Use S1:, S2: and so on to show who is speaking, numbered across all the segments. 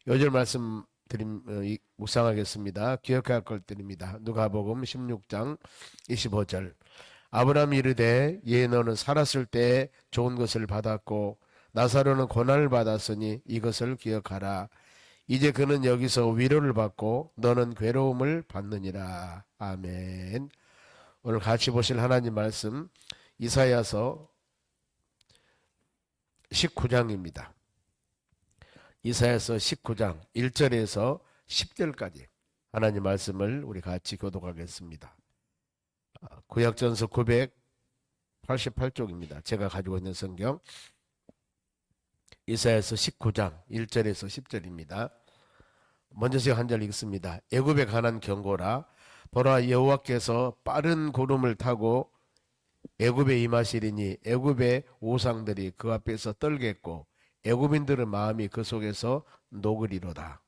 S1: 요절 말씀 묵상하겠습니다. 기억할 것들입니다. 누가복음 16장 25절. 아브라함이 이르되 예 너는 살았을 때 좋은 것을 받았고 나사로는 고난을 받았으니 이것을 기억하라. 이제 그는 여기서 위로를 받고 너는 괴로움을 받느니라. 아멘. 오늘 같이 보실 하나님 말씀 이사야서 19장입니다. 이사야서 19장 1절에서 10절까지 하나님 말씀을 우리 같이 교독하겠습니다. 구약전서 988쪽입니다. 제가 가지고 있는 성경 이사야서 19장 1절에서 10절입니다. 먼저 제가 한 절 읽습니다. 애굽에 관한 경고라. 보라 여호와께서 빠른 구름을 타고 애굽에 임하시리니 애굽의 우상들이 그 앞에서 떨겠고 애굽인들의 마음이 그 속에서 녹으리로다.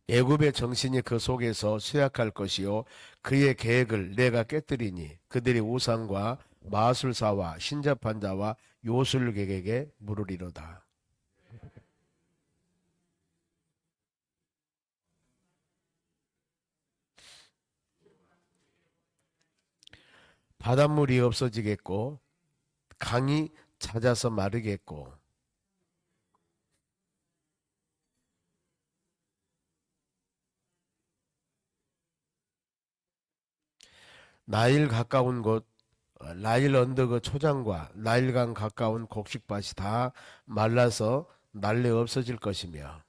S1: 애굽의 정신이 그 속에서 쇠약할 것이요 그의 계획을 내가 깨뜨리니 그들이 우상과 마술사와 신접한 자와 요술객에게 물으리로다. 바닷물이 없어지겠고 강이 잦아서 마르겠고 나일 가까운 곳 나일 언덕의 초장과 나일강 가까운 곡식밭이 다 말라서 날래 없어질 것이며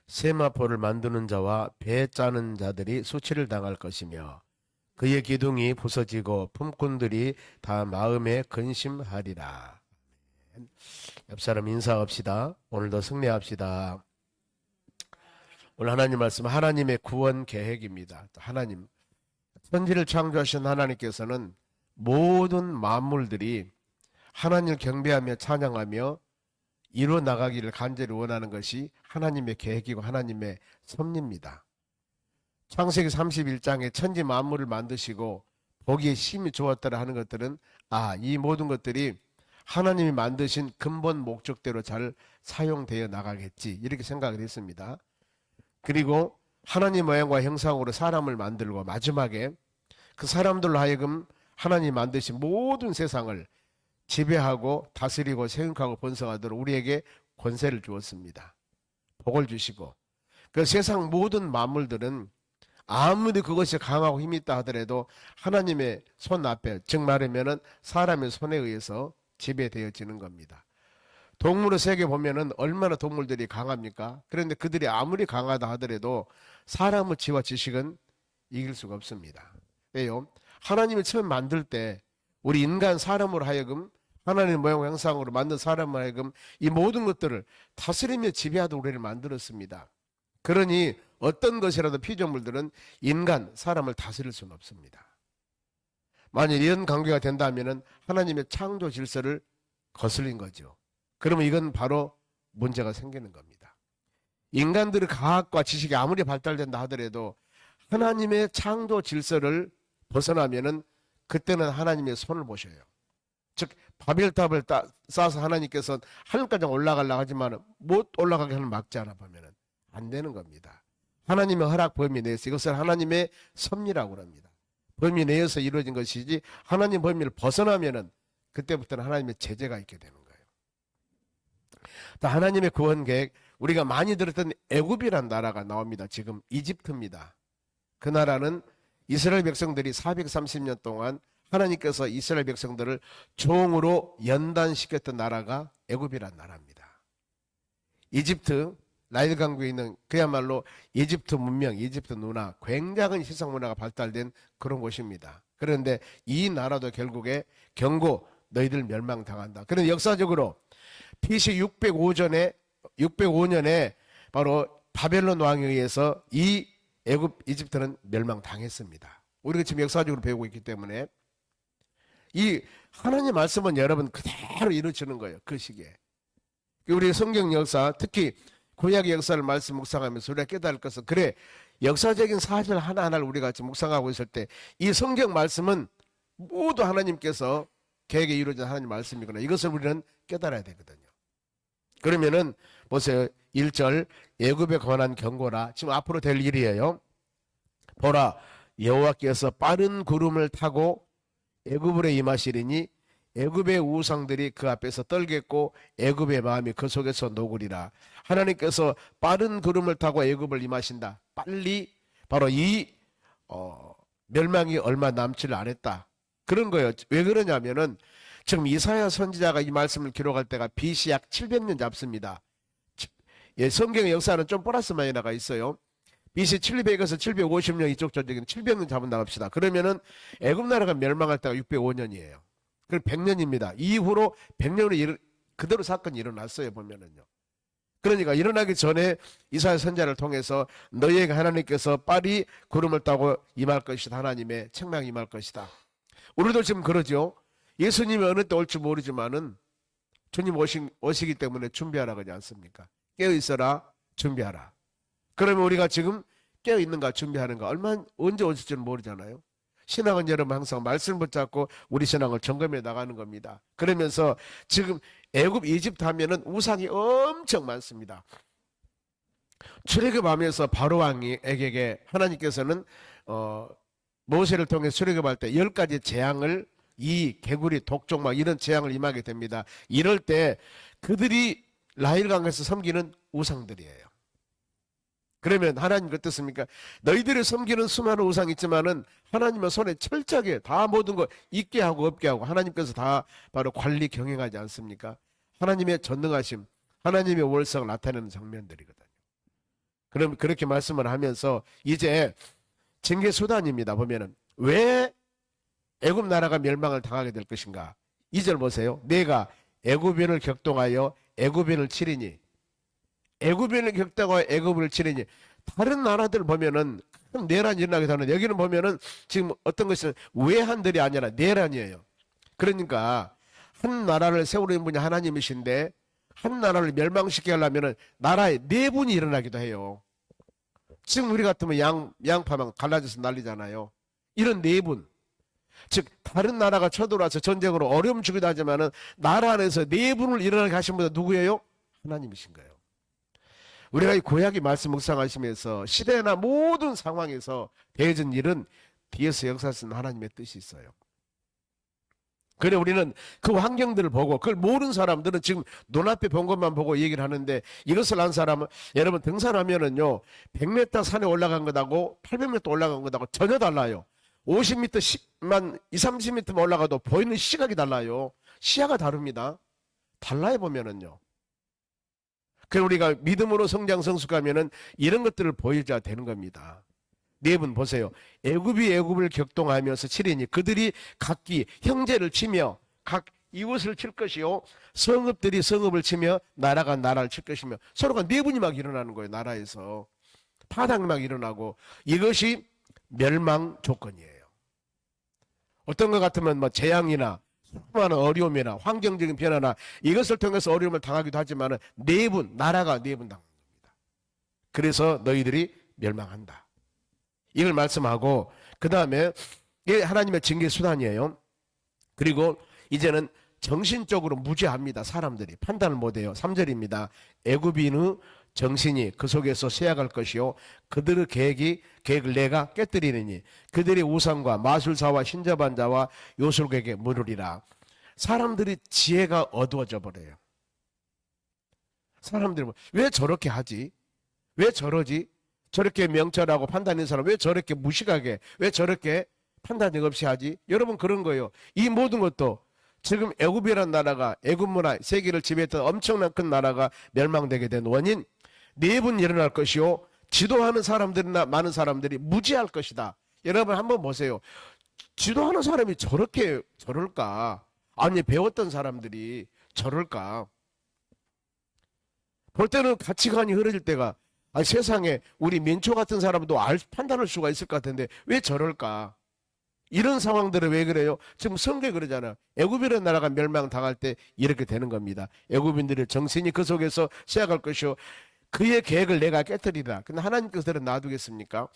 S1: 세마포를 만드는 자와 배 짜는 자들이 수치를 당할 것이며 그의 기둥이 부서지고 품꾼들이 다 마음에 근심하리라. 옆사람 인사합시다. 오늘도 승리합시다. 오늘 하나님 말씀 하나님의 구원 계획입니다. 하나님 천지를 창조하신 하나님께서는 모든 만물들이 하나님을 경배하며 찬양하며 이루어 나가기를 간절히 원하는 것이 하나님의 계획이고 하나님의 섭리입니다. 창세기 31장에 천지 만물을 만드시고 보기에 심히 좋았더라 하는 것들은 이 모든 것들이 하나님이 만드신 근본 목적대로 잘 사용되어 나가겠지 이렇게 생각을 했습니다. 그리고 하나님 모양과 형상으로 사람을 만들고 마지막에 그 사람들로 하여금 하나님 만드신 모든 세상을 지배하고 다스리고 생육하고 번성하도록 우리에게 권세를 주었습니다. 복을 주시고 그 세상 모든 만물들은 아무리 그것이 강하고 힘이 있다 하더라도 하나님의 손 앞에 즉 말하면은 사람의 손에 의해서 지배되어지는 겁니다. 동물의 세계 보면은 얼마나 동물들이 강합니까? 그런데 그들이 아무리 강하다 하더라도 사람의 지와 지식은 이길 수가 없습니다. 왜요? 하나님이 처음 만들 때 우리 인간 사람으로 하여금 하나님의 모양 형상으로 만든 사람으로 하여금 이 모든 것들을 다스리며 지배하도록 우리를 만들었습니다. 그러니 어떤 것이라도 피조물들은 인간, 사람을 다스릴 수는 없습니다. 만약 이런 관계가 된다면 하나님의 창조 질서를 거슬린 거죠. 그러면 이건 바로 문제가 생기는 겁니다. 인간들의 과학과 지식이 아무리 발달된다 하더라도 하나님의 창조 질서를 벗어나면은 그때는 하나님의 손을 보셔요. 즉 바벨탑을 쌓아서 하나님께서 하늘까지 올라가려고 하지만 못 올라가게 하는 막지 않아 보면은 안 되는 겁니다. 하나님의 허락 범위 내에서 이것을 하나님의 섭리라고 합니다. 범위 내에서 이루어진 것이지 하나님 범위를 벗어나면은 그때부터는 하나님의 제재가 있게 되는 거예요. 하나님의 구원 계획 우리가 많이 들었던 애굽이란 나라가 나옵니다. 지금 이집트입니다. 그 나라는 이스라엘 백성들이 430년 동안 하나님께서 이스라엘 백성들을 종으로 연단시켰던 나라가 애굽이란 나라입니다. 이집트 나일 강구에 있는 그야말로 이집트 문명, 이집트 문화, 굉장한 세상 문화가 발달된 그런 곳입니다. 그런데 이 나라도 결국에 경고 너희들 멸망당한다. 그런데 역사적으로 BC 605년에 바로 바벨론 왕에 의해서 이 애굽 이집트는 멸망당했습니다. 우리가 지금 역사적으로 배우고 있기 때문에 이 하나님 말씀은 여러분 그대로 이루어지는 거예요. 그 시기에. 우리 성경 역사, 특히 구약의 역사를 말씀 묵상하면서 우리가 깨달을 것은, 그래, 역사적인 사실 하나하나를 우리가 같이 묵상하고 있을 때 이 성경 말씀은 모두 하나님께서 계획에 이루어진 하나님 말씀이구나, 이것을 우리는 깨달아야 되거든요. 그러면은 보세요. 1절, 애굽에 관한 경고라. 지금 앞으로 될 일이에요. 보라, 여호와께서 빠른 구름을 타고 애굽으로 임하시리니 애굽의 우상들이 그 앞에서 떨겠고 애굽의 마음이 그 속에서 녹으리라. 하나님께서 빠른 구름을 타고 애굽을 임하신다. 빨리, 바로 이 멸망이 얼마 남지를 않았다, 그런 거예요. 왜 그러냐면은 지금 이사야 선지자가 이 말씀을 기록할 때가 BC 약 700년 잡습니다. 예, 성경의 역사는 좀 플러스 마이너가 있어요. BC 700에서 750년 이쪽 저쪽에는 700년 잡은 나갑시다. 그러면은 애굽 나라가 멸망할 때가 605년이에요. 그럼 100년입니다. 이후로 100년으로 그대로 사건이 일어났어요, 보면은요. 그러니까 일어나기 전에 이사야 선지자를 통해서 너희에게 하나님께서 빠리 구름을 타고 임할 것이다, 하나님의 책망이 임할 것이다. 우리도 지금 그러죠. 예수님이 어느 때 올지 모르지만은 주님 오시기 때문에 준비하라 그러지 않습니까? 깨어있어라, 준비하라. 그러면 우리가 지금 깨어있는가 준비하는가, 언제 오실지는 모르잖아요. 신앙은 여러분 항상 말씀 붙잡고 우리 신앙을 점검해 나가는 겁니다. 그러면서 지금 애굽 이집트 하면은 우상이 엄청 많습니다. 출애굽하면서 바로 왕에게 하나님께서는 모세를 통해 출애굽할 때 10가지 재앙을, 이 개구리, 독종 막 이런 재앙을 임하게 됩니다. 이럴 때 그들이 나일강에서 섬기는 우상들이에요. 그러면 하나님 어떻습니까? 너희들이 섬기는 수많은 우상이 있지만은 하나님은 손에 철저하게 다 모든 거 있게 하고 없게 하고 하나님께서 다 바로 관리 경영하지 않습니까? 하나님의 전능하심, 하나님의 월성을 나타내는 장면들이거든요. 그럼 그렇게 말씀을 하면서 이제 징계 수단입니다. 보면은 왜 애굽 나라가 멸망을 당하게 될 것인가? 2절 보세요. 내가 애굽인을 격동하여 애굽인을 치리니, 애굽인을 격동하여 애굽을 치리니. 다른 나라들 보면은 큰 내란이 일어나게 되는, 여기는 보면은 지금 어떤 것은 외환들이 아니라 내란이에요. 그러니까 한 나라를 세우는 분이 하나님이신데 한 나라를 멸망시키게 하려면은 나라에 내분이 일어나기도 해요. 지금 우리 같으면 양파만 갈라져서 난리잖아요. 이런 내분, 즉 다른 나라가 쳐들어와서 전쟁으로 어려움 주기도 하지만은 나라 안에서 내분을 일어나게 하신 분은 누구예요? 하나님이신 거예요. 우리가 이 구약의 말씀 묵상하시면서 시대나 모든 상황에서 되어진 일은 뒤에서 역사하시는 하나님의 뜻이 있어요. 그래 우리는 그 환경들을 보고, 그걸 모르는 사람들은 지금 눈앞에 본 것만 보고 얘기를 하는데, 이것을 안 사람은, 여러분 등산하면은요 100m 산에 올라간 것하고 800m 올라간 것하고 전혀 달라요. 50m, 30m만 올라가도 보이는 시각이 달라요. 시야가 다릅니다. 달라요 보면은요. 그래서 우리가 믿음으로 성장 성숙하면은 이런 것들을 보여줘야 되는 겁니다. 네 분 보세요. 애굽이 애굽을 격동하면서 치리니 그들이 각기 형제를 치며 각 이웃을 칠 것이요, 성읍들이 성읍을 치며 나라가 나라를 칠 것이며. 서로가 내분이 막 일어나는 거예요. 나라에서 파당이 막 일어나고. 이것이 멸망 조건이에요. 어떤 것 같으면 뭐 재앙이나 수많은 어려움이나 환경적인 변화나 이것을 통해서 어려움을 당하기도 하지만 내분, 나라가 내분 당한 겁니다. 그래서 너희들이 멸망한다, 이걸 말씀하고, 그 다음에 이게 하나님의 징계 수단이에요. 그리고 이제는 정신적으로 무죄합니다. 사람들이 판단을 못해요. 3절입니다. 애굽인의 정신이 그 속에서 쇠약할 것이요, 그들의 계획을 내가 깨뜨리느니 그들의 우상과 마술사와 신접한 자와 요술객에 물으리라. 사람들이 지혜가 어두워져 버려요. 사람들이 왜 저렇게 하지? 왜 저러지? 저렇게 명철하고 판단 있는 사람 왜 저렇게 무식하게, 왜 저렇게 판단력 없이 하지? 여러분 그런 거예요. 이 모든 것도 지금 애굽이라는 나라가, 애굽 문화 세계를 지배했던 엄청난 큰 나라가 멸망되게 된 원인, 네 분 일어날 것이요, 지도하는 사람들이나 많은 사람들이 무지할 것이다. 여러분 한번 보세요. 지도하는 사람이 저럴까? 아니 배웠던 사람들이 저럴까? 볼 때는 가치관이 흐려질 때가, 세상에 우리 민초 같은 사람도 판단할 수가 있을 것 같은데 왜 저럴까? 이런 상황들은 왜 그래요? 지금 성경에 그러잖아요. 애굽이라는 나라가 멸망당할 때 이렇게 되는 겁니다. 애굽인들의 정신이 그 속에서 시작할 것이요 그의 계획을 내가 깨뜨리라. 근데 하나님께서는 놔두겠습니까?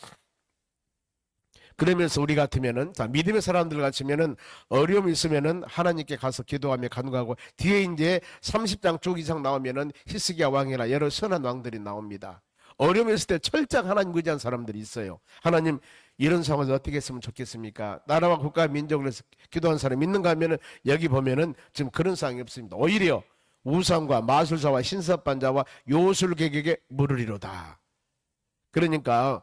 S1: 그러면서 우리 같으면은, 자, 믿음의 사람들 같으면은 어려움이 있으면은 하나님께 가서 기도하며 간구하고, 뒤에 이제 30장 쭉 이상 나오면은 히스기야 왕이나 여러 선한 왕들이 나옵니다. 어려움이 있을 때 철저히 하나님 의지한 사람들이 있어요. 하나님, 이런 상황에서 어떻게 했으면 좋겠습니까? 나라와 국가 민족을 위해서 기도한 사람이 있는가 하면은 여기 보면은 지금 그런 상황이 없습니다. 오히려 우상과 마술사와 신사반자와 요술객에게 물으리로다. 그러니까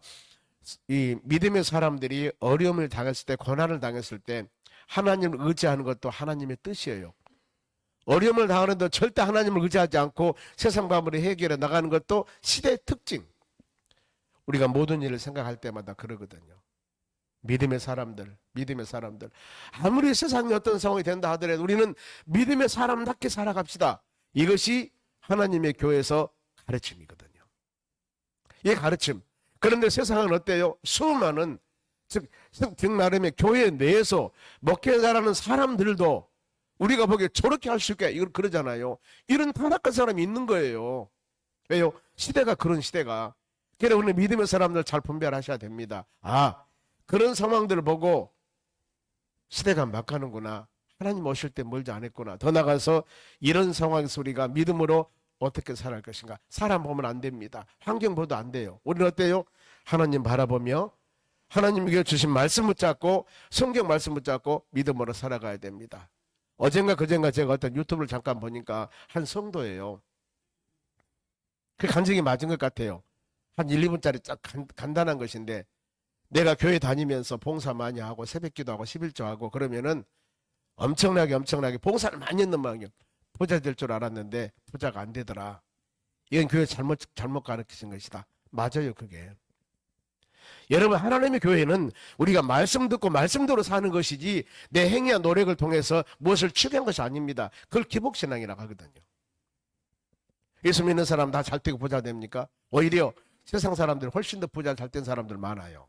S1: 이 믿음의 사람들이 어려움을 당했을 때, 고난을 당했을 때 하나님을 의지하는 것도 하나님의 뜻이에요. 어려움을 당하는데 절대 하나님을 의지하지 않고 세상 방법으로 해결해 나가는 것도 시대의 특징. 우리가 모든 일을 생각할 때마다 그러거든요. 믿음의 사람들. 아무리 세상에 어떤 상황이 된다 하더라도 우리는 믿음의 사람답게 살아갑시다. 이것이 하나님의 교회에서 가르침이거든요. 이 가르침. 그런데 세상은 어때요? 수많은, 즉 나름의 교회 내에서 목회 잘하는 사람들도 우리가 보기에 저렇게 할 수 있게 이걸 그러잖아요. 이런 타락한 사람이 있는 거예요. 왜요? 시대가 그런 시대가. 그래서 우리 믿음의 사람들 잘 분별하셔야 됩니다. 아, 그런 상황들을 보고 시대가 막 가는구나. 하나님 오실 때 멀지 않았구나. 더 나가서 이런 상황에서 우리가 믿음으로 어떻게 살아갈 것인가. 사람 보면 안 됩니다. 환경 보도 안 돼요. 우리는 어때요? 하나님 바라보며 하나님께 주신 말씀 붙잡고 성경 말씀 붙잡고 믿음으로 살아가야 됩니다. 어젠가 그젠가 제가 어떤 유튜브를 잠깐 보니까 한 성도예요. 그 간증이 맞은 것 같아요. 한 1, 2분짜리 딱 간단한 것인데, 내가 교회 다니면서 봉사 많이 하고 새벽기도 하고 11조 하고 그러면은 엄청나게 봉사를 많이 했는 모양이에요. 부자 될 줄 알았는데 부자가 안 되더라. 이건 교회 잘못 가르치신 것이다. 맞아요, 그게. 여러분, 하나님의 교회는 우리가 말씀 듣고 말씀대로 사는 것이지 내 행위와 노력을 통해서 무엇을 추구한 것이 아닙니다. 그걸 기복신앙이라고 하거든요. 예수 믿는 사람 다 잘 되고 부자 됩니까? 오히려 세상 사람들 훨씬 더 부자 잘 된 사람들 많아요.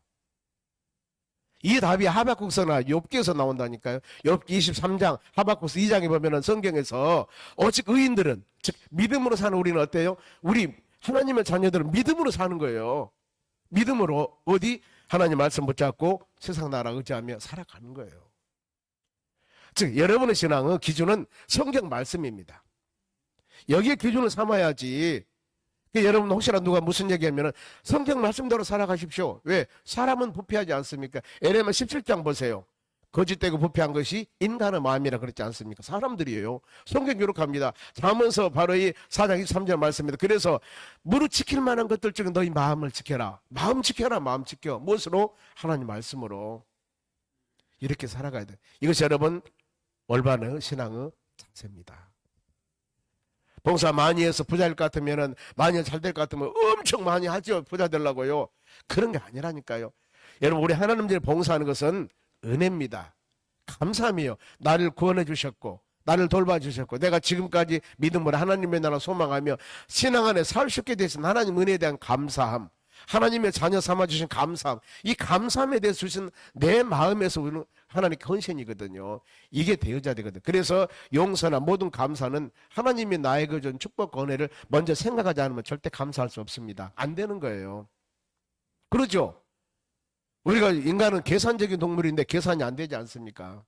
S1: 이 답이 하박국서나 욥기에서 나온다니까요. 욥기 23장, 하박국서 2장에 보면은 성경에서 오직 의인들은, 즉 믿음으로 사는 우리는 어때요? 우리 하나님의 자녀들은 믿음으로 사는 거예요. 믿음으로 어디? 하나님 말씀 붙잡고 세상 나라 의지하며 살아가는 거예요. 즉 여러분의 신앙은 기준은 성경 말씀입니다. 여기에 기준을 삼아야지. 여러분 혹시나 누가 무슨 얘기하면 성경 말씀대로 살아가십시오. 왜? 사람은 부패하지 않습니까? 에레미야 17장 보세요. 거짓되고 부패한 것이 인간의 마음이라 그랬지 않습니까? 사람들이에요. 성경 기록합니다. 잠언서 바로 이 4장 23절 말씀입니다. 그래서 무릇 지킬 만한 것들 중에 너희 마음을 지켜라. 마음 지켜라. 마음 지켜. 무엇으로? 하나님 말씀으로. 이렇게 살아가야 돼. 이것이 여러분 올바른 신앙의 자세입니다. 봉사 많이 해서 부자 될 것 같으면은, 많이 잘 될 것 같으면 엄청 많이 하죠. 부자 되려고요. 그런 게 아니라니까요. 여러분, 우리 하나님들이 봉사하는 것은 은혜입니다. 감사함이요. 나를 구원해 주셨고, 나를 돌봐주셨고, 내가 지금까지 믿음으로 하나님의 나라 소망하며 신앙 안에 살 수 있게 되신 하나님 은혜에 대한 감사함, 하나님의 자녀 삼아주신 감사함, 이 감사함에 대해서 주신 내 마음에서 우리는 하나님께 헌신이거든요. 이게 되어져야 되거든요. 그래서 용서나 모든 감사는 하나님이 나에게 준 축복과 은혜를 먼저 생각하지 않으면 절대 감사할 수 없습니다. 안 되는 거예요. 그러죠? 우리가 인간은 계산적인 동물인데 계산이 안 되지 않습니까?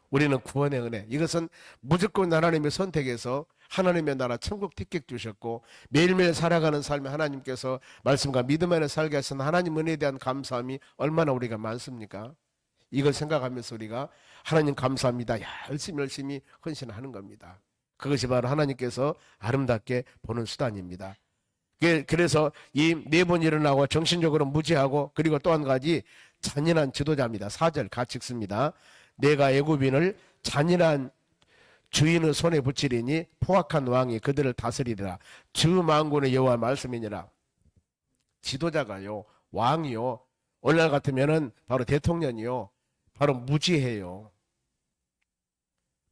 S1: 우리는 구원의 은혜, 이것은 무조건 하나님의 선택에서 하나님의 나라 천국 티켓 주셨고 매일매일 살아가는 삶에 하나님께서 말씀과 믿음 안에 살게 하신 하나님 은혜에 대한 감사함이 얼마나 우리가 많습니까? 이걸 생각하면서 우리가 하나님 감사합니다. 열심히 헌신하는 겁니다. 그것이 바로 하나님께서 아름답게 보는 수단입니다. 그래서 이 4번 일어나고 정신적으로 무지하고, 그리고 또 한 가지 잔인한 지도자입니다. 4절 같이 읽습니다. 내가 애굽인을 잔인한 주인의 손에 붙이리니 포악한 왕이 그들을 다스리리라. 주 만군의 여호와 말씀이니라. 지도자가요, 왕이요, 오늘날 같으면은 바로 대통령이요, 바로 무지해요.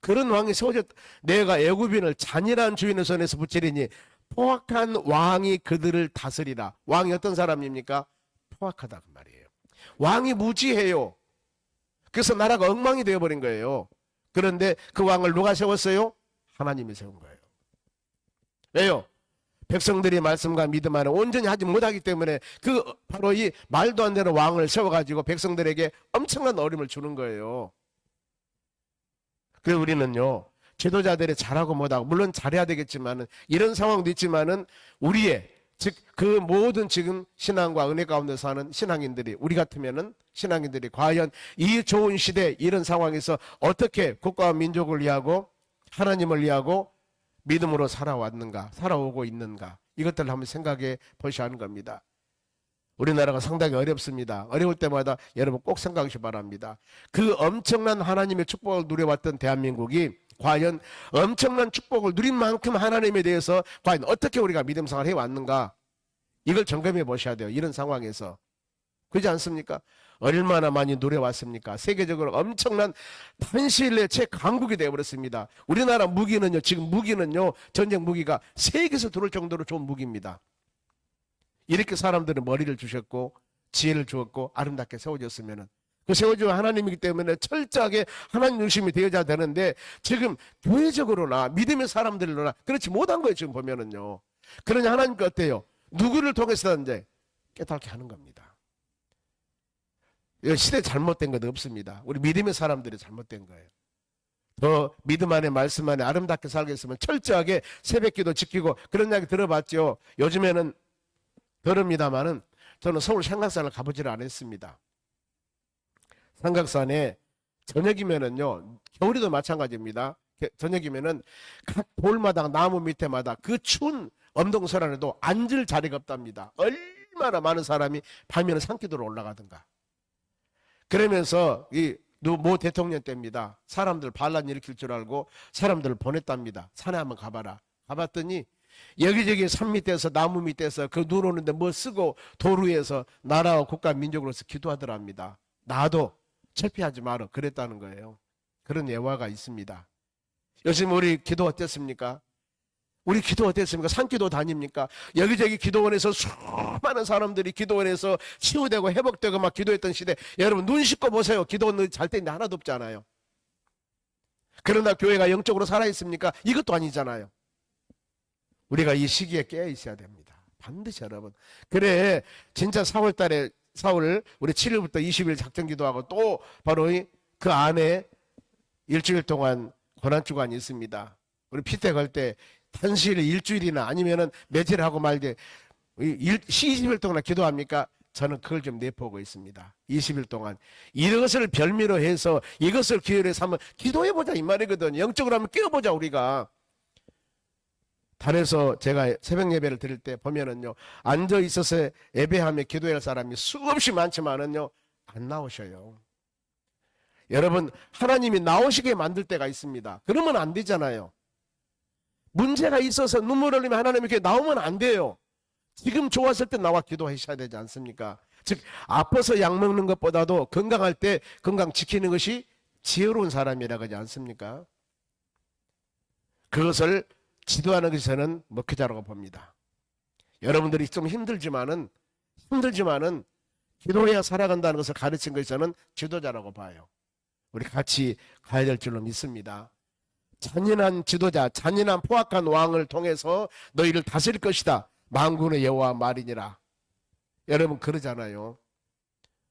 S1: 그런 왕이 세워졌. 내가 애굽인을 잔인한 주인의 손에서 붙이리니 포악한 왕이 그들을 다스리라. 왕이 어떤 사람입니까? 포악하다 그 말이에요. 왕이 무지해요. 그래서 나라가 엉망이 되어버린 거예요. 그런데 그 왕을 누가 세웠어요? 하나님이 세운 거예요. 왜요? 백성들이 말씀과 믿음 안에 온전히 하지 못하기 때문에 그 바로 이 말도 안 되는 왕을 세워가지고 백성들에게 엄청난 어려움을 주는 거예요. 그래서 우리는요, 지도자들이 잘하고 못하고 물론 잘해야 되겠지만은 이런 상황도 있지만은 우리의 즉 그 모든 지금 신앙과 은혜 가운데 사는 신앙인들이 우리 같으면은 신앙인들이 과연 이 좋은 시대 이런 상황에서 어떻게 국가와 민족을 위하고 하나님을 위하고 믿음으로 살아왔는가, 살아오고 있는가, 이것들을 한번 생각해 보셔야 하는 겁니다. 우리나라가 상당히 어렵습니다. 어려울 때마다 여러분 꼭 생각하시기 바랍니다. 그 엄청난 하나님의 축복을 누려왔던 대한민국이 과연 엄청난 축복을 누린 만큼 하나님에 대해서 과연 어떻게 우리가 믿음 생활을 해왔는가, 이걸 점검해 보셔야 돼요. 이런 상황에서. 그렇지 않습니까? 얼마나 많이 누려왔습니까? 세계적으로 엄청난 단시일 내에 최강국이 되어버렸습니다. 우리나라 무기는요, 지금 무기는요, 전쟁 무기가 세계에서 들어올 정도로 좋은 무기입니다. 이렇게 사람들은 머리를 주셨고 지혜를 주었고 아름답게 세워졌으면은 그 세워준 하나님이기 때문에 철저하게 하나님 중심이 되어야 되는데 지금 교회적으로나 믿음의 사람들로나 그렇지 못한 거예요. 지금 보면은요. 그러니 하나님께 어때요? 누구를 통해서든지 깨닫게 하는 겁니다. 시대 잘못된 것 없습니다. 우리 믿음의 사람들이 잘못된 거예요. 더 믿음 안에 말씀 안에 아름답게 살겠으면 철저하게 새벽기도 지키고 그런 이야기 들어봤죠. 요즘에는 그럽니다마는 저는 서울 삼각산을 가보지를 않았습니다. 삼각산에 저녁이면은요, 겨울에도 마찬가지입니다. 저녁이면은 각 돌마다 나무 밑에마다 그 추운 엄동설안에도 앉을 자리가 없답니다. 얼마나 많은 사람이 밤에는 산기도로 올라가든가. 그러면서 모 대통령 때입니다. 사람들 반란 일으킬 줄 알고 사람들을 보냈답니다. 산에 한번 가봐라. 가봤더니 여기저기 산 밑에서 나무 밑에서 그 눈 오는데 뭐 쓰고 도로 위에서 나라와 국가 민족으로서 기도하더랍니다. 나도 철폐하지 마라 그랬다는 거예요. 그런 예화가 있습니다. 요즘 우리 기도 어땠습니까? 우리 기도 어땠습니까? 산기도 다닙니까? 여기저기 기도원에서 수많은 사람들이 기도원에서 치유되고 회복되고 막 기도했던 시대. 여러분 눈 씻고 보세요. 기도원 잘 때인데 하나도 없잖아요. 그러나 교회가 영적으로 살아있습니까? 이것도 아니잖아요. 우리가 이 시기에 깨어 있어야 됩니다. 반드시 여러분. 그래 진짜 4월 우리 7일부터 20일 작정기도하고 또 바로 그 안에 일주일 동안 고난주간이 있습니다. 우리 피태 걸 때 단시일 일주일이나 아니면은 며칠 하고 말게 20일 동안 기도합니까? 저는 그걸 좀 내포하고 있습니다. 20일 동안 이것을 별미로 해서 이것을 기회로 삼으면 기도해보자 이 말이거든요. 영적으로 한번 깨워보자 우리가. 달에서 제가 새벽 예배를 드릴 때 보면은요, 앉아 있어서 예배하며 기도할 사람이 수없이 많지만은요, 안 나오셔요. 여러분, 하나님이 나오시게 만들 때가 있습니다. 그러면 안 되잖아요. 문제가 있어서 눈물 흘리면 하나님께 나오면 안 돼요. 지금 좋았을 때 나와 기도하셔야 되지 않습니까? 즉, 아파서 약 먹는 것보다도 건강할 때 건강 지키는 것이 지혜로운 사람이라고 하지 않습니까? 그것을 지도하는 것이 저는 목회자라고 봅니다. 여러분들이 좀 힘들지만은 기도해야 살아간다는 것을 가르친 것이 저는 지도자라고 봐요. 우리 같이 가야 될 줄로 믿습니다. 잔인한 지도자, 잔인한 포악한 왕을 통해서 너희를 다스릴 것이다. 만군의 여호와 말이니라. 여러분 그러잖아요.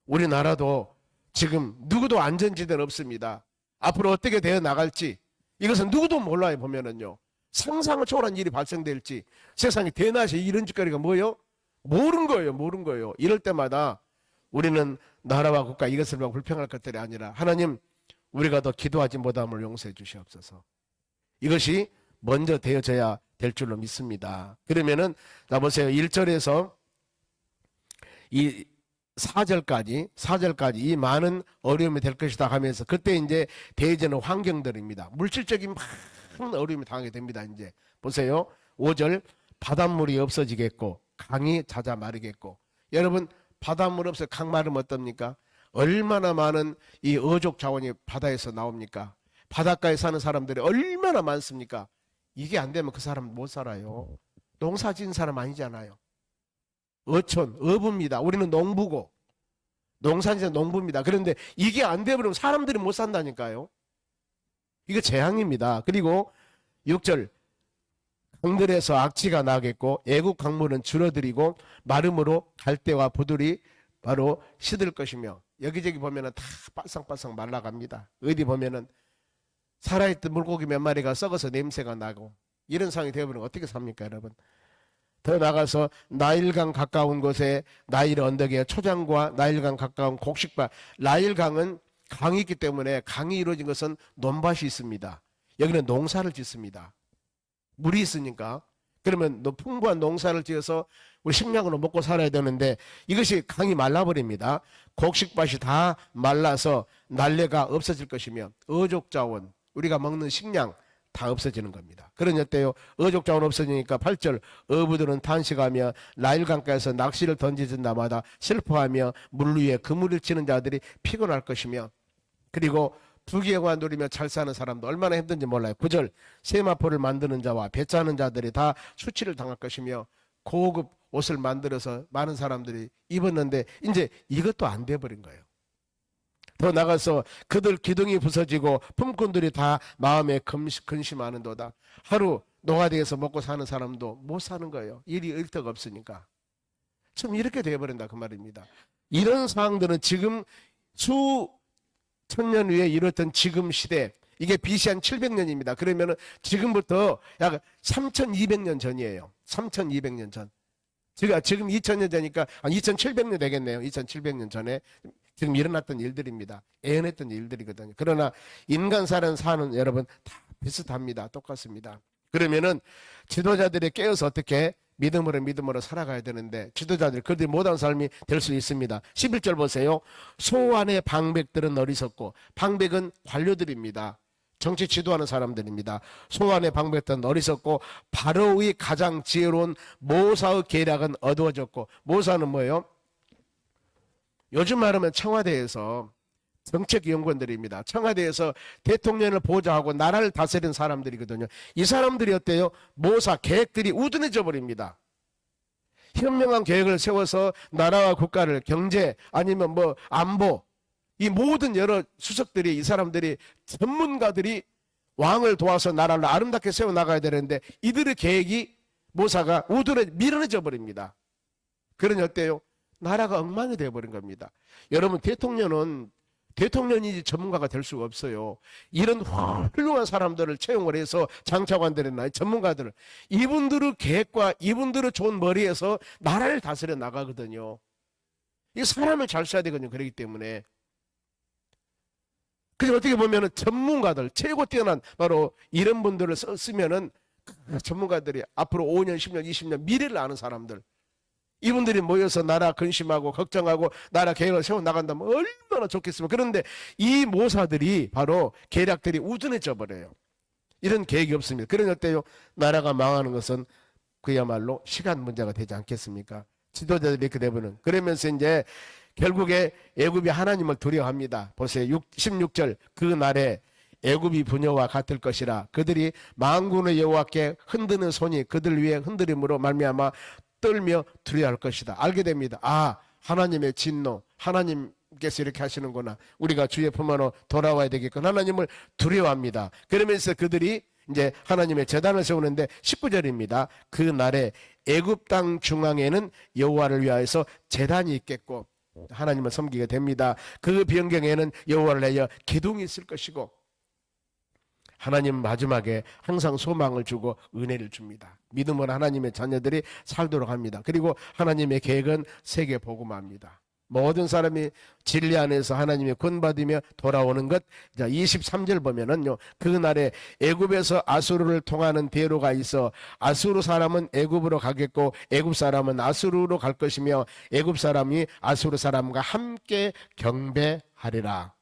S1: 우리나라도 지금 누구도 안전지대는 없습니다. 앞으로 어떻게 되어 나갈지 이것은 누구도 몰라요. 보면은요. 상상을 초월한 일이 발생될지 세상에 대낮에 이런 짓거리가 뭐예요? 모르는 거예요. 이럴 때마다 우리는 나라와 국가 이것을 보고 불평할 것들이 아니라 하나님 우리가 더 기도하지 못함을 용서해 주시옵소서. 이것이 먼저 되어져야 될 줄로 믿습니다. 그러면은 자 보세요. 1절에서 이 4절까지 이 많은 어려움이 될 것이다 하면서 그때 이제 대해지는 환경들입니다. 물질적인 많은 어려움이 당하게 됩니다. 이제 보세요. 5절 바닷물이 없어지겠고 강이 잦아 마르겠고. 여러분 바닷물 없어 강 마르면 어떻습니까? 얼마나 많은 이 어족 자원이 바다에서 나옵니까? 바닷가에 사는 사람들이 얼마나 많습니까? 이게 안 되면 그 사람 못 살아요. 농사 지은 사람 아니잖아요. 어촌, 어부입니다. 우리는 농부고 농산지는 농부입니다. 그런데 이게 안 되버리면 사람들이 못 산다니까요. 이거 재앙입니다. 그리고 6절 강들에서 악취가 나겠고 애국 강물은 줄어들이고 마름으로 갈대와 부들이 바로 시들 것이며 여기저기 보면은 다 바싹바싹 말라갑니다. 어디 보면은 살아있던 물고기 몇 마리가 썩어서 냄새가 나고 이런 상황이 되어버리면 어떻게 삽니까 여러분? 더 나가서 나일강 가까운 곳에 나일 언덕에 초장과 나일강 가까운 곡식밭. 나일강은 강이 있기 때문에 강이 이루어진 것은 논밭이 있습니다. 여기는 농사를 짓습니다. 물이 있으니까. 그러면 풍부한 농사를 지어서 우리 식량으로 먹고 살아야 되는데 이것이 강이 말라버립니다. 곡식밭이 다 말라서 날래가 없어질 것이며 어족자원, 우리가 먹는 식량 다 없어지는 겁니다. 그러니 어때요? 어족자원 없어지니까 8절 어부들은 탄식하며 나일강가에서 낚시를 던지던 날마다 슬퍼하며 물 위에 그물을 치는 자들이 피곤할 것이며 그리고 부귀영화 누리며 잘 사는 사람도 얼마나 힘든지 몰라요. 9절 세마포를 만드는 자와 배 짜는 자들이 다 수치를 당할 것이며 고급 옷을 만들어서 많은 사람들이 입었는데 이제 이것도 안 돼버린 거예요. 더 나가서 그들 기둥이 부서지고 품꾼들이 다 마음에 근심하는도다. 하루 노가다에서 먹고 사는 사람도 못 사는 거예요. 일이 일터가 없으니까. 참 이렇게 돼버린다 그 말입니다. 이런 상황들은 지금 수천년 후에 이뤘던 지금 시대, 이게 BC 한 700년입니다. 그러면은 지금부터 약 3200년 전이에요. 3200년 전. 지금 2000년 전이니까 2700년 되겠네요. 2700년 전에 지금 일어났던 일들입니다. 애연했던 일들이거든요. 그러나 인간사는 사는 여러분 다 비슷합니다. 똑같습니다. 그러면은 지도자들이 깨어서 어떻게 믿음으로 살아가야 되는데 지도자들 그들이 못한 삶이 될 수 있습니다. 11절 보세요. 소환의 방백들은 어리석고, 방백은 관료들입니다. 정치 지도하는 사람들입니다. 소환의 방백들은 어리석고 바로의 가장 지혜로운 모사의 계략은 어두워졌고, 모사는 뭐예요? 요즘 말하면 청와대에서 정책연구원들입니다. 청와대에서 대통령을 보좌하고 나라를 다스리는 사람들이거든요. 이 사람들이 어때요? 모사 계획들이 우둔해져 버립니다. 현명한 계획을 세워서 나라와 국가를 경제 아니면 뭐 안보 이 모든 여러 수석들이 이 사람들이 전문가들이 왕을 도와서 나라를 아름답게 세워나가야 되는데 이들의 계획이 모사가 밀어내져 버립니다. 그러니 어때요? 나라가 엉망이 되어버린 겁니다. 여러분 대통령이 전문가가 될 수가 없어요. 이런 훌륭한 사람들을 채용을 해서 장차관들이나 전문가들을 이분들의 계획과 이분들의 좋은 머리에서 나라를 다스려 나가거든요. 이 사람을 잘 써야 되거든요. 그렇기 때문에. 그래서 어떻게 보면은 전문가들 최고 뛰어난 바로 이런 분들을 쓰면은 전문가들이 앞으로 5년, 10년, 20년 미래를 아는 사람들 이분들이 모여서 나라 근심하고 걱정하고 나라 계획을 세워나간다면 얼마나 좋겠습니까? 그런데 이 모사들이 바로 계략들이 우둔해져 버려요. 이런 계획이 없습니다. 그러니 어때요? 나라가 망하는 것은 그야말로 시간 문제가 되지 않겠습니까? 지도자들이 이렇게 되면은 그러면서 이제 결국에 애굽이 하나님을 두려워합니다. 보세요. 16절 그 날에 애굽이 부녀와 같을 것이라 그들이 만군의 여호와께 흔드는 손이 그들 위에 흔들림으로 말미암아 떨며 두려워할 것이다. 알게 됩니다. 아, 하나님의 진노, 하나님께서 이렇게 하시는구나. 우리가 주의 품 안으로 돌아와야 되겠구나. 하나님을 두려워합니다. 그러면서 그들이 이제 하나님의 제단을 세우는데 19절입니다. 그 날에 애굽 땅 중앙에는 여호와를 위하여서 제단이 있겠고 하나님을 섬기게 됩니다. 그 변경에는 여호와를 위하여 기둥이 있을 것이고 하나님 마지막에 항상 소망을 주고 은혜를 줍니다. 믿음으로 하나님의 자녀들이 살도록 합니다. 그리고 하나님의 계획은 세계 복음화입니다. 모든 사람이 진리 안에서 하나님의 구원받으며 돌아오는 것. 자, 23절 보면은요. 그날에 애굽에서 아수르를 통하는 대로가 있어 아수르 사람은 애굽으로 가겠고 애굽 사람은 아수르로 갈 것이며 애굽 사람이 아수르 사람과 함께 경배하리라.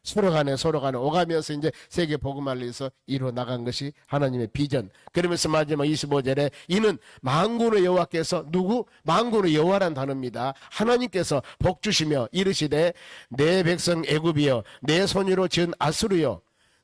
S1: 서로 간에 오가면서 이제 세계 복음화를 위해서 이루어 나간 것이 하나님의 비전. 그러면서 마지막 25절에 이는 만군의 여호와께서 누구? 만군의 여호와란 단어입니다. 하나님께서 복 주시며 이르시되 내 백성 애굽이여 내 손으로 지은 아수르여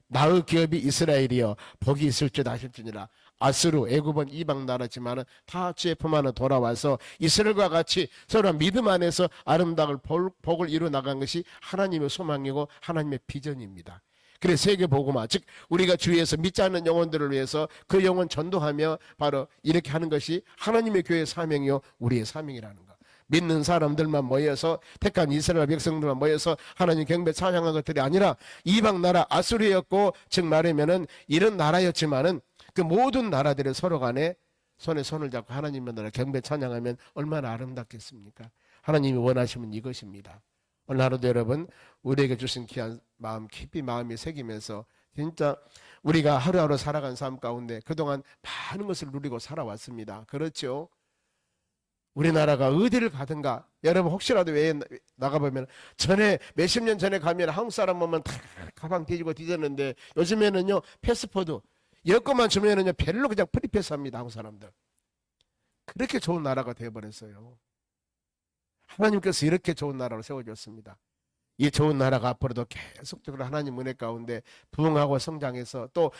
S1: 나의 기업이 이스라엘이여 복이 있을 줄 아실지니라. 아수르 애굽은 이방 나라지만은 다 주의 품 안에 돌아와서 이스라엘과 같이 서로 믿음 안에서 아름다운 복을 이루 나간 것이 하나님의 소망이고 하나님의 비전입니다. 그래서 세계 복음화, 즉 우리가 주위에서 믿지 않는 영혼들을 위해서 그 영혼 전도하며 바로 이렇게 하는 것이 하나님의 교회의 사명이요 우리의 사명이라는 것. 믿는 사람들만 모여서 택한 이스라엘 백성들만 모여서 하나님 경배 찬양한 것들이 아니라 이방 나라 아수르였고, 즉 말하면은 이런 나라였지만은 그 모든 나라들의 서로 간에 손에 손을 잡고 하나님의 나라 경배 찬양하면 얼마나 아름답겠습니까? 하나님이 원하시면 이것입니다. 오늘 하루도 여러분 우리에게 주신 귀한 마음 깊이 마음이 새기면서 진짜 우리가 하루하루 살아간 삶 가운데 그동안 많은 것을 누리고 살아왔습니다. 그렇죠? 우리나라가 어디를 가든가 여러분 혹시라도 외에 나가보면 전에 몇십 년 전에 가면 한국 사람 보면 다 가방 뒤지고 뒤졌는데 요즘에는요 패스포드 여권만 주면은요 별로 그냥 프리패스합니다. 한국 사람들. 그렇게 좋은 나라가 되어버렸어요. 하나님께서 이렇게 좋은 나라로 세워줬습니다. 이 좋은 나라가 앞으로도 계속적으로 하나님 은혜 가운데 부흥하고 성장해서 또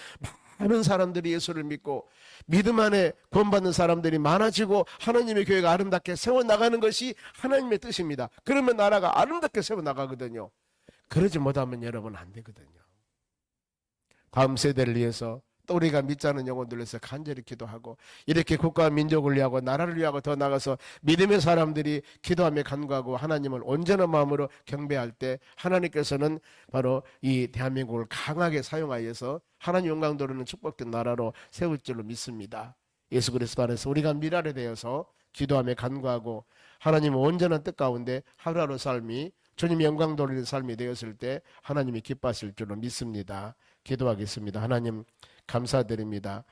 S1: 많은 사람들이 예수를 믿고 믿음 안에 구원받는 사람들이 많아지고 하나님의 교회가 아름답게 세워나가는 것이 하나님의 뜻입니다. 그러면 나라가 아름답게 세워나가거든요. 그러지 못하면 여러분 안 되거든요. 다음 세대를 위해서 또 우리가 믿지 않는 영혼들을 위해서 간절히 기도하고 이렇게 국가와 민족을 위하고 나라를 위하고 더 나가서 믿음의 사람들이 기도하며 간구하고 하나님을 온전한 마음으로 경배할 때 하나님께서는 바로 이 대한민국을 강하게 사용하여서 하나님 영광 돌리는 축복된 나라로 세울 줄로 믿습니다. 예수 그리스도 안에서 우리가 미랄에 대해서 기도하며 간구하고 하나님의 온전한 뜻 가운데 하루하루 삶이 주님 영광 돌리는 삶이 되었을 때 하나님이 기뻐하실 줄로 믿습니다. 기도하겠습니다. 하나님 감사드립니다.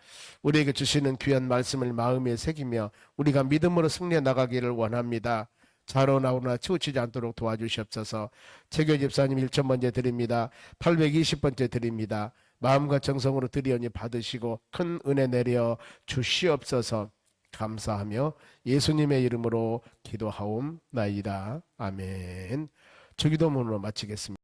S1: 우리에게 주시는 귀한 말씀을 마음에 새기며 우리가 믿음으로 승리해 나가기를 원합니다. 자로나오나 치우치지 않도록 도와주시옵소서. 최교 집사님 1,000번째 드립니다. 820번째 드립니다. 마음과 정성으로 드리오니 받으시고 큰 은혜 내려 주시옵소서. 감사하며 예수님의 이름으로 기도하옵나이다. 아멘. 주기도문으로 마치겠습니다.